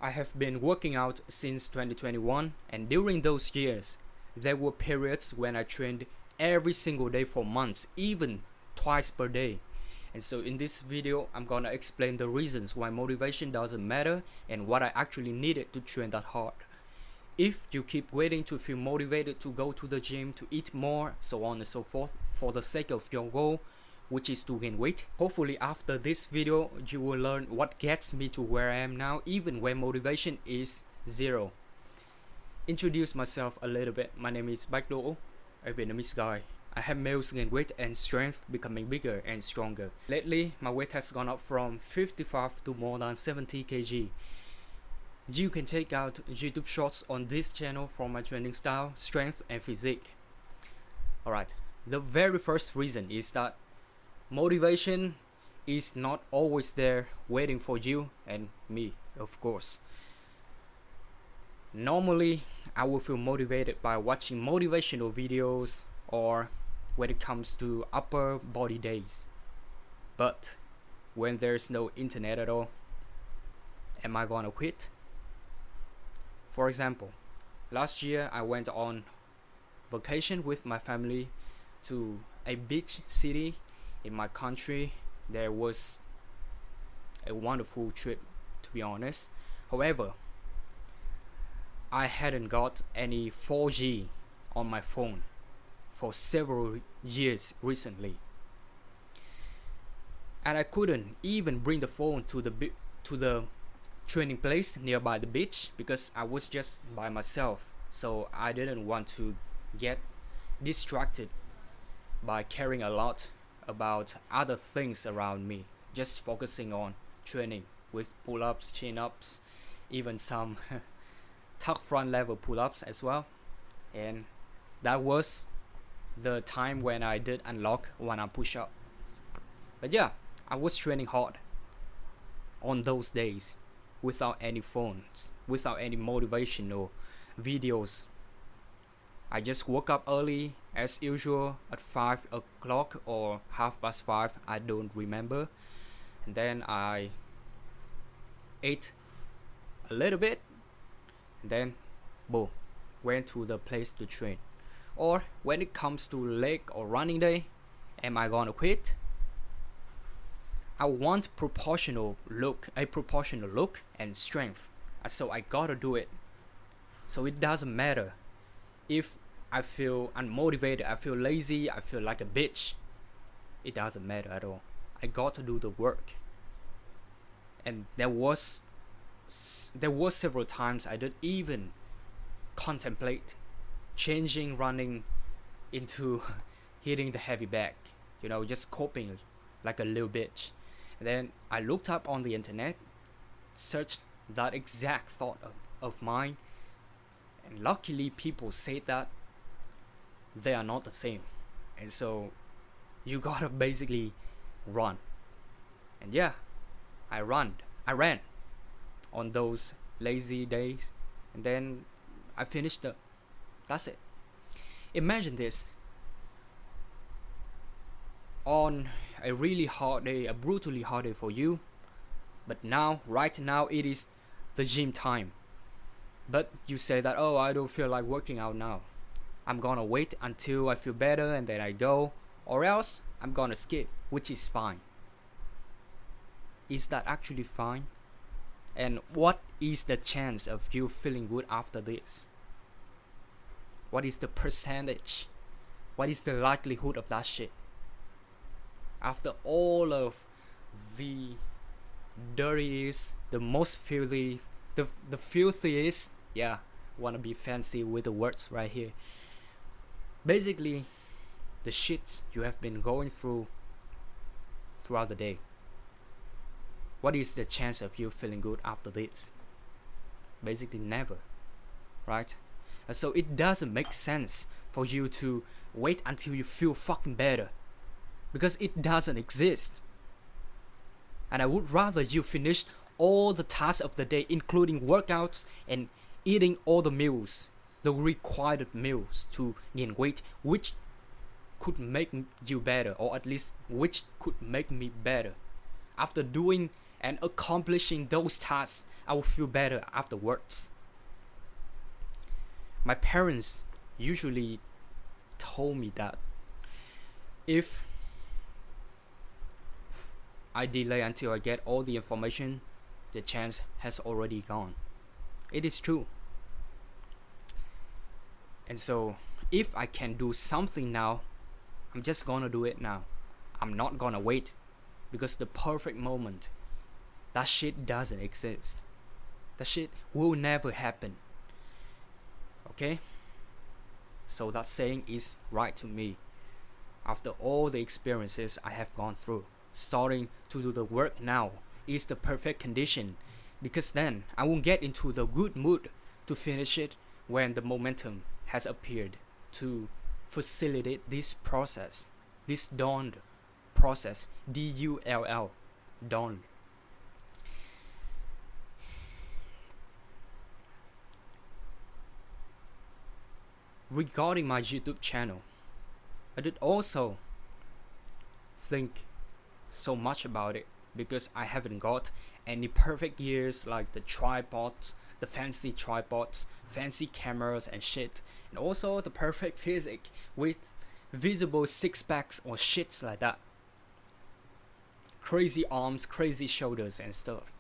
I have been working out since 2021, and during those years, there were periods when I trained every single day for months, even twice per day. And so in this video, I'm gonna explain the reasons why motivation doesn't matter and what I actually needed to train that hard. If you keep waiting to feel motivated to go to the gym, to eat more, so on and so forth, for the sake of your goal, which is to gain weight, hopefully after this video you will learn what gets me to where I am now, even when motivation is zero. Introduce myself a little bit. My name is Bách Đỗ, a Vietnamese guy. I have males gain weight and strength, becoming bigger and stronger. Lately, my weight has gone up from 55 to more than 70 kg. You can check out YouTube shorts on this channel for my training style, strength and physique. Alright, the very first reason is that motivation is not always there waiting for you and me, of course. Normally, I will feel motivated by watching motivational videos or when it comes to upper body days. But when there's no internet at all, am I gonna quit? For example, last year I went on vacation with my family to a beach city in my country. There was a wonderful trip, to be honest. However, I hadn't got any 4G on my phone for several years recently, and I couldn't even bring the phone to the training place nearby the beach because I was just by myself, so I didn't want to get distracted by caring a lot about other things around me, just focusing on training with pull-ups, chin-ups, even some tuck front level pull-ups as well. And that was the time when I did unlock one-arm push-ups. But yeah, I was training hard on those days without any phones, without any motivational videos. I just woke up early as usual at 5 o'clock or 5:30, I don't remember. And then I ate a little bit, and then boom, went to the place to train. Or when it comes to leg or running day, am I gonna quit? I want a proportional look and strength, so I gotta do it. So it doesn't matter if I feel unmotivated, I feel lazy, I feel like a bitch. It doesn't matter at all. I got to do the work. And there was several times I didn't even contemplate changing running into hitting the heavy bag, just coping like a little bitch. And then I looked up on the internet, searched that exact thought of mine, and luckily people say that they are not the same. And so you gotta basically run. And yeah, I ran on those lazy days, and then I finished up. That's it. Imagine this. On a really hard day, a brutally hard day for you, but right now it is the gym time. But you say that, oh, I don't feel like working out now. I'm gonna wait until I feel better and then I go, or else I'm gonna skip, which is fine. Is that actually fine? And what is the chance of you feeling good after this? What is the percentage? What is the likelihood of that shit? After all of the dirtiest, the most filthy, the filthiest, yeah, wanna be fancy with the words right here. Basically, the shit you have been going through throughout the day. What is the chance of you feeling good after this? Basically never, right? So it doesn't make sense for you to wait until you feel fucking better, because it doesn't exist. And I would rather you finish all the tasks of the day, including workouts and eating all the meals, the required meals to gain weight, which could make you better, or at least which could make me better. After doing and accomplishing those tasks, I will feel better afterwards. My parents usually told me that if I delay until I get all the information, the chance has already gone. It is true. And so, if I can do something now, I'm just gonna do it now. I'm not gonna wait, because the perfect moment, that shit doesn't exist. That shit will never happen. Okay? So that saying is right to me. After all the experiences I have gone through, starting to do the work now is the perfect condition, because then I won't get into the good mood to finish it when the momentum has appeared to facilitate this process, this dawned process, DULL, dawn. Regarding my YouTube channel, I did also think so much about it, because I haven't got any perfect gears like the tripods, the fancy tripods, fancy cameras and shit, and also the perfect physique with visible six packs or shits like that. Crazy arms, crazy shoulders and stuff.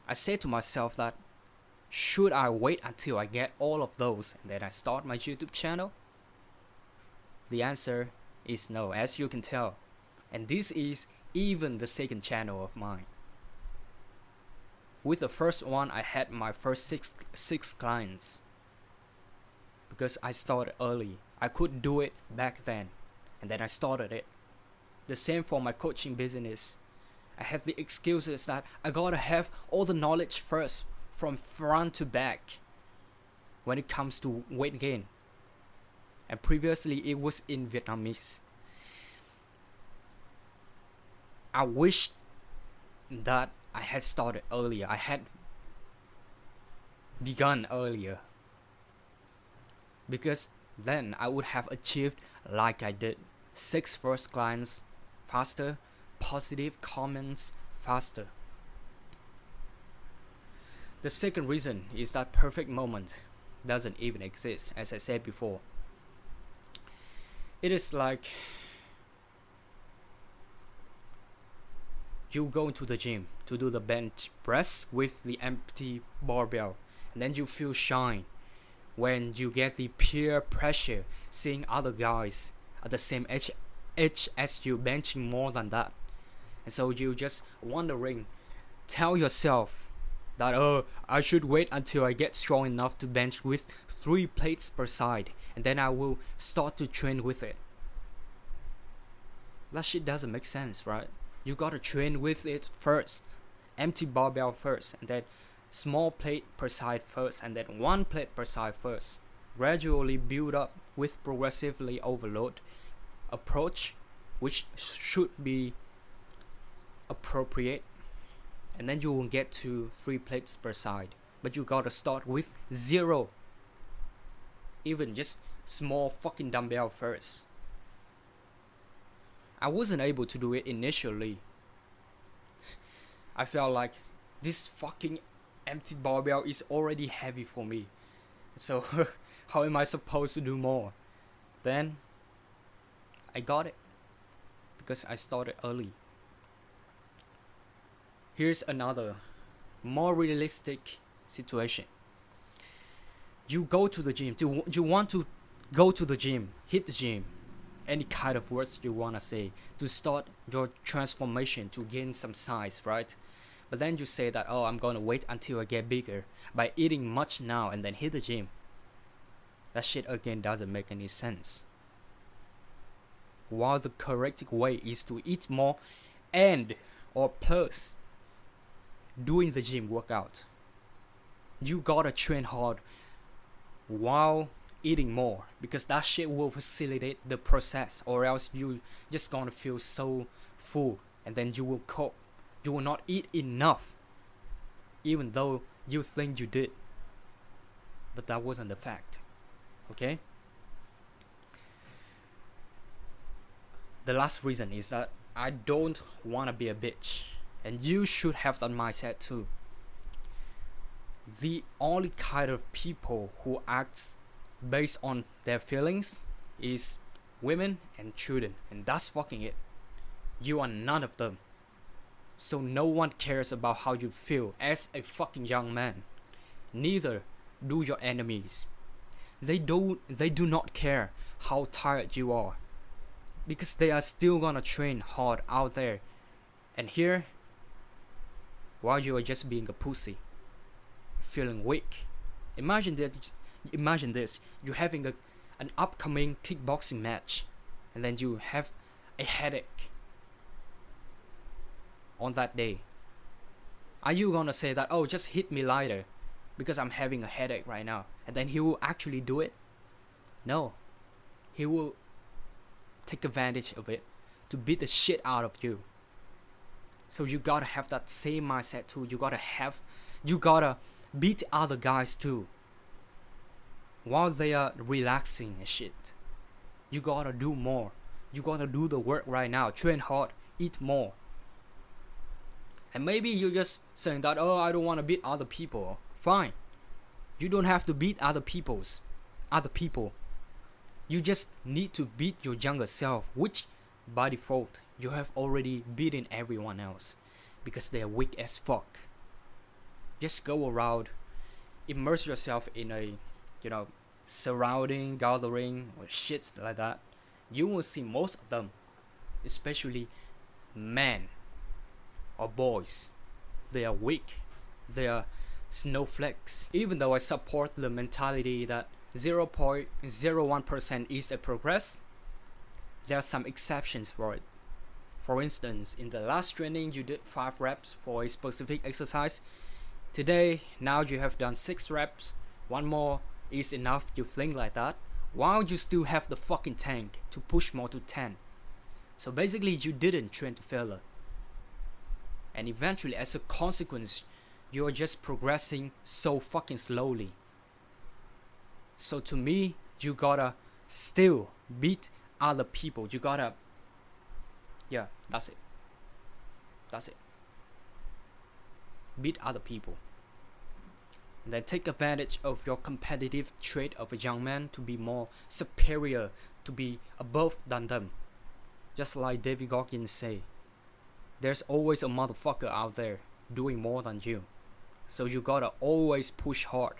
I said to myself that, should I wait until I get all of those and then I start my YouTube channel? The answer is no, as you can tell. And this is even the second channel of mine. With the first one, I had my first six clients, because I started early. I could do it back then, and then I started it. The same for my coaching business. I had the excuses that I gotta have all the knowledge first, from front to back, when it comes to weight gain. And previously it was in Vietnamese. I wish that I had started earlier. I had begun earlier, because then I would have achieved like I did. 6 first clients faster, positive comments faster. The second reason is that perfect moment doesn't even exist, as I said before. It is like you go to the gym to do the bench press with the empty barbell, and then you feel shy when you get the peer pressure, seeing other guys at the same age as you benching more than that. And so you just wondering, tell yourself that, oh, I should wait until I get strong enough to bench with 3 plates per side, and then I will start to train with it. That shit doesn't make sense, right? You gotta train with it first. Empty barbell first, and then small plate per side first, and then 1 plate per side first. Gradually build up with progressively overload approach, which should be appropriate, and then you will get to 3 plates per side. But you gotta start with 0, even just small fucking dumbbell first. I wasn't able to do it initially. I felt like this fucking empty barbell is already heavy for me, so how am I supposed to do more? Then I got it, because I started early. Here's another more realistic situation. You go to the gym, you want to go to the gym, hit the gym, any kind of words you wanna say, to start your transformation, to gain some size, right? But then you say that, oh, I'm gonna wait until I get bigger by eating much now and then hit the gym. That shit again doesn't make any sense. While the correct way is to eat more and or plus doing the gym workout. You gotta train hard while eating more, because that shit will facilitate the process, or else you just gonna feel so full, and then you will cope. You will not eat enough, even though you think you did, but that wasn't the fact. Okay? The last reason is that I don't want to be a bitch, and you should have that mindset too. The only kind of people who act based on their feelings is women and children, and that's fucking it. You are none of them. So no one cares about how you feel as a fucking young man. Neither do your enemies. They do not care how tired you are, because they are still gonna train hard out there. And here, while you are just being a pussy, feeling weak. Imagine this. You're having an upcoming kickboxing match, and then you have a headache on that day. Are you gonna say that, oh, just hit me lighter because I'm having a headache right now, and then he will actually do it? No. He will take advantage of it to beat the shit out of you. So you gotta have that same mindset too. You gotta beat other guys too while they are relaxing and shit. You gotta do more. You gotta do the work right now. Train hard, eat more. And maybe you're just saying that, oh, I don't want to beat other people. Fine. You don't have to beat other people. You just need to beat your younger self, which by default you have already beaten everyone else because they are weak as fuck. Just go around, immerse yourself in a, surrounding, gathering, or shits like that. You will see most of them, especially men or boys. They are weak. They are snowflakes. Even though I support the mentality that 0.01% is a progress, there are some exceptions for it. For instance, in the last training you did 5 reps for a specific exercise. Today, now you have done 6 reps. 1 more is enough, you think like that, while you still have the fucking tank to push more to 10. So basically you didn't train to failure. And eventually, as a consequence, you're just progressing so fucking slowly. So to me, you gotta still beat other people. You gotta, yeah, that's it. Beat other people. And then take advantage of your competitive trait of a young man to be more superior, to be above than them. Just like David Goggins say, there's always a motherfucker out there doing more than you. So you gotta always push hard.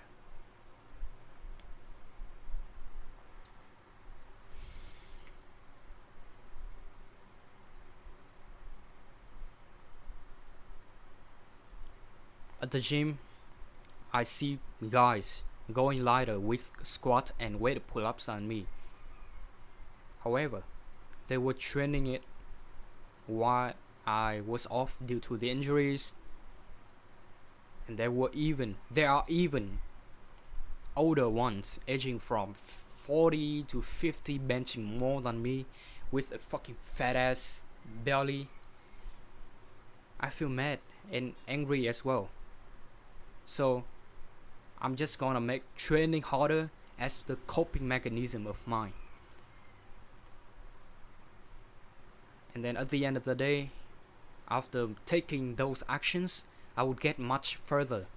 At the gym, I see guys going lighter with squat and weight pull-ups than me. However, they were training it while I was off due to the injuries, and there are even older ones aging from 40 to 50 benching more than me with a fucking fat ass belly. I feel mad and angry as well. So I'm just gonna make training harder as the coping mechanism of mine. And then at the end of the day, after taking those actions, I would get much further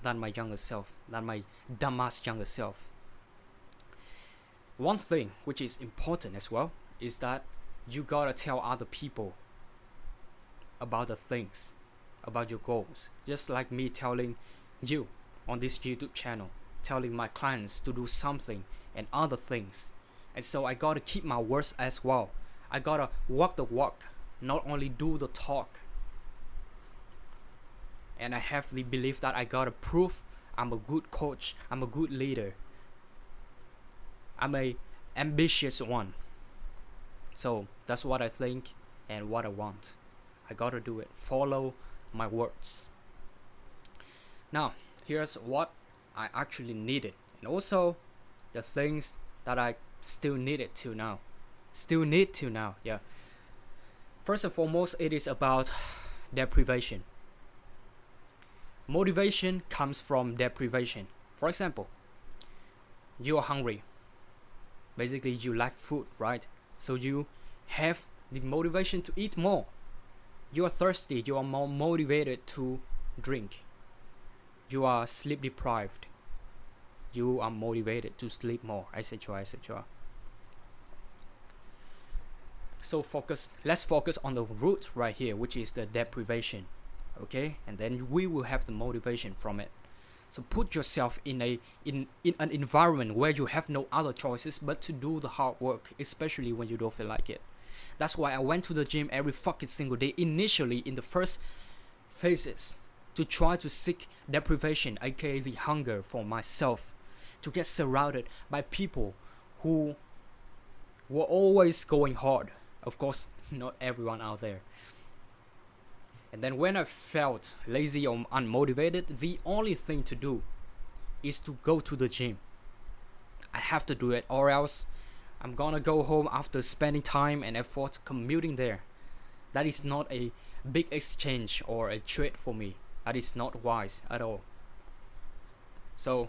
than my younger self, than my dumbass younger self. One thing which is important as well is that you gotta tell other people about the things, about your goals. Just like me telling you on this YouTube channel, telling my clients to do something and other things. And so I gotta keep my words as well. I gotta walk the walk, not only do the talk. And I have the belief that I gotta prove I'm a good coach, I'm a good leader, I'm a ambitious one. So that's what I think and what I want. I gotta do it. Follow my words. Now, here's what I actually needed, and also the things that I still need till now. Yeah. First and foremost, it is about deprivation. Motivation comes from deprivation. For example, you are hungry. Basically, you lack food, right? So you have the motivation to eat more. You are thirsty, you are more motivated to drink. You are sleep deprived, you are motivated to sleep more, etc., etc. So let's focus on the root right here, which is the deprivation. Okay, and then we will have the motivation from it. So put yourself in an environment where you have no other choices but to do the hard work, especially when you don't feel like it. That's why I went to the gym every fucking single day initially in the first phases, to try to seek deprivation, aka the hunger for myself, to get surrounded by people who were always going hard. Of course, not everyone out there. And then when I felt lazy or unmotivated, the only thing to do is to go to the gym. I have to do it, or else I'm gonna go home after spending time and effort commuting there. That is not a big exchange or a trade for me. That is not wise at all. So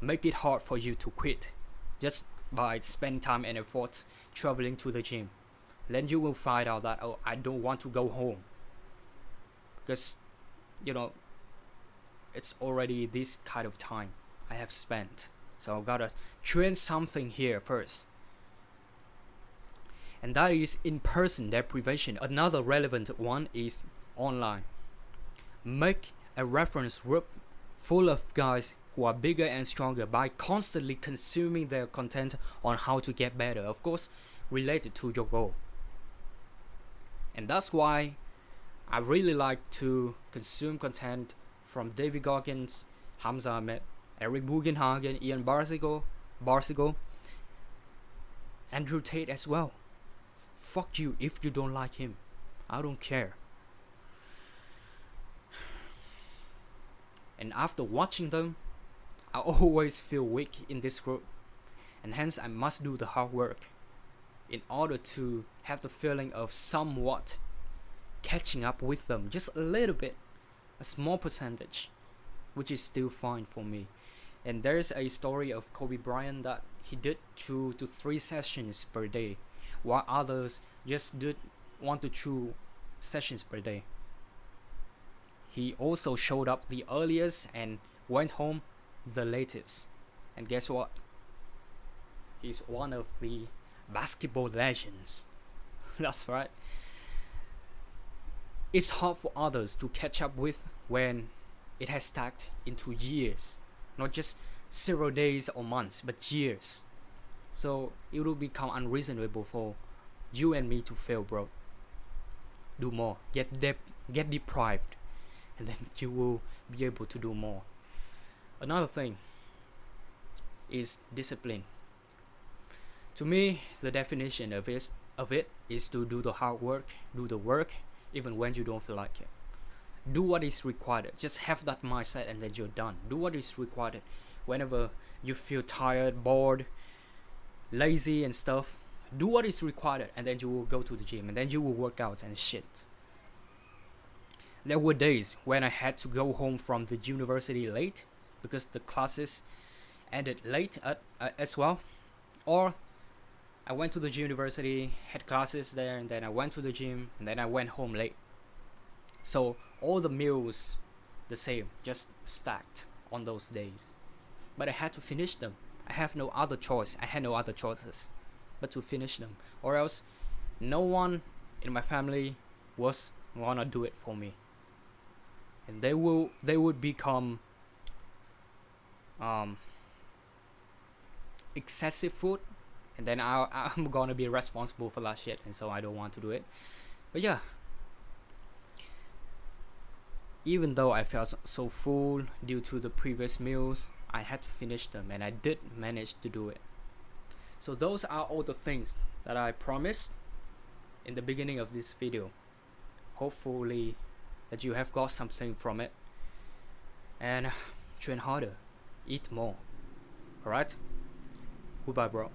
make it hard for you to quit just by spending time and effort traveling to the gym. Then you will find out that, oh, I don't want to go home, because it's already this kind of time I have spent, so I gotta train something here first. And that is in-person deprivation. Another relevant one is online. Make a reference group full of guys who are bigger and stronger by constantly consuming their content on how to get better, of course related to your goal. And that's why I really like to consume content from David Goggins, Hamza Ahmed, Eric Bugenhagen, Ian Barsigo, Andrew Tate as well. Fuck you if you don't like him. I don't care. And after watching them, I always feel weak in this group, and hence I must do the hard work in order to have the feeling of somewhat catching up with them, just a little bit, a small percentage, which is still fine for me. And there's a story of Kobe Bryant that he did 2 to 3 sessions per day, while others just did 1 to 2 sessions per day. He also showed up the earliest and went home the latest. And guess what? He's one of the basketball legends. That's right. It's hard for others to catch up with when it has stacked into years, not just several days or months, but years. So it will become unreasonable for you and me to fail, bro. Do more, get deprived, and then you will be able to do more. Another thing is discipline. To me, the definition of it is to do the hard work, do the work, even when you don't feel like it. Do what is required. Just have that mindset, and then you're done. Do what is required. Whenever you feel tired, bored, lazy and stuff, do what is required, and then you will go to the gym, and then you will work out and shit. There were days when I had to go home from the university late because the classes ended late as well, or I went to the university, had classes there, and then I went to the gym, and then I went home late. So all the meals the same, just stacked on those days. But I had to finish them. I have no other choice. I had no other choices but to finish them, or else no one in my family was gonna do it for me, and they would become excessive food, and then I'm gonna be responsible for that shit, and so I don't want to do it. But yeah, even though I felt so full due to the previous meals, I had to finish them, and I did manage to do it. So those are all the things that I promised in the beginning of this video. Hopefully that you have got something from it, and train harder, eat more. Alright? Goodbye, bro.